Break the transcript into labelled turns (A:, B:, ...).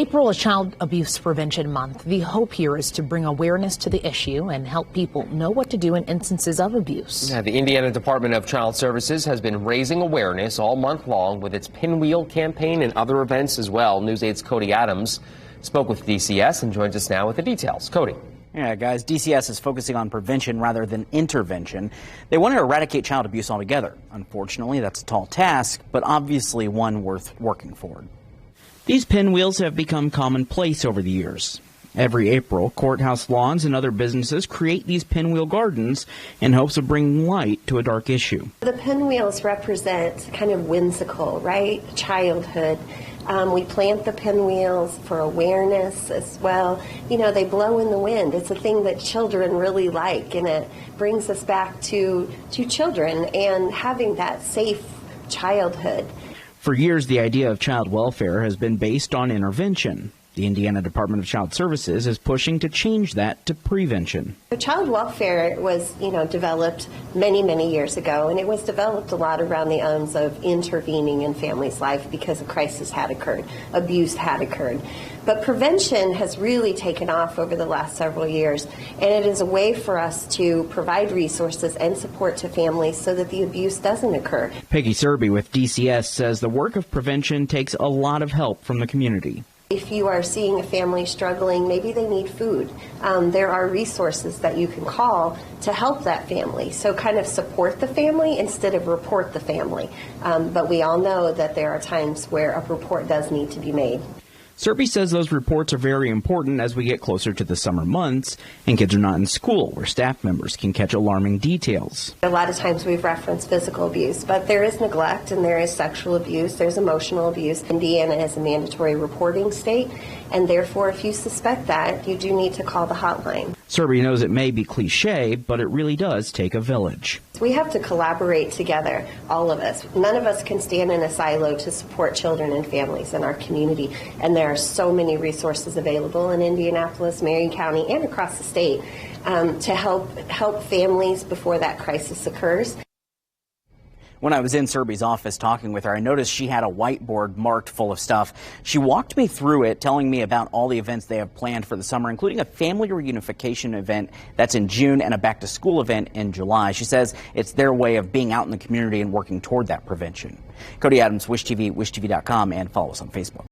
A: April is Child Abuse Prevention Month. The hope here is to bring awareness to the issue and help people know what to do in instances of abuse.
B: Yeah, the Indiana Department of Child Services has been raising awareness all month long with its Pinwheel campaign and other events as well. News 8's Cody Adams spoke with DCS and joins us now with the details. Cody.
C: Yeah, guys, DCS is focusing on prevention rather than intervention. They want to eradicate child abuse altogether. Unfortunately, that's a tall task, but obviously one worth working for.
D: These pinwheels have become commonplace over the years. Every April, courthouse lawns and other businesses create these pinwheel gardens in hopes of bringing light to a dark issue.
E: The pinwheels represent kind of whimsical, right? Childhood. We plant the pinwheels for awareness as well. You know, they blow in the wind. It's a thing that children really like, and it brings us back to children and having that safe childhood.
D: For years, the idea of child welfare has been based on intervention. The Indiana Department of Child Services is pushing to change that to prevention.
E: The child welfare was, developed many, many years ago, and it was developed a lot around the aims of intervening in families' life because a crisis had occurred, abuse had occurred. But prevention has really taken off over the last several years, and it is a way for us to provide resources and support to families so that the abuse doesn't occur.
D: Peggy Serby with DCS says the work of prevention takes a lot of help from the community.
E: If you are seeing a family struggling, maybe they need food, there are resources that you can call to help that family. So kind of support the family instead of report the family. But we all know that there are times where a report does need to be made.
D: Serby says those reports are very important as we get closer to the summer months and kids are not in school, where staff members can catch alarming details.
E: A lot of times we've referenced physical abuse, but there is neglect and there is sexual abuse, there's emotional abuse. Indiana is a mandatory reporting state, and therefore if you suspect that, you do need to call the hotline.
D: Serby knows it may be cliche, but it really does take a village.
E: We have to collaborate together, all of us. None of us can stand in a silo to support children and families in our community, and there are so many resources available in Indianapolis, Marion County, and across the state to help families before that crisis occurs.
C: When I was in Serby's office talking with her, I noticed she had a whiteboard marked full of stuff. She walked me through it, telling me about all the events they have planned for the summer, including a family reunification event that's in June and a back-to-school event in July. She says it's their way of being out in the community and working toward that prevention. Cody Adams, Wish TV, wishtv.com, and follow us on Facebook.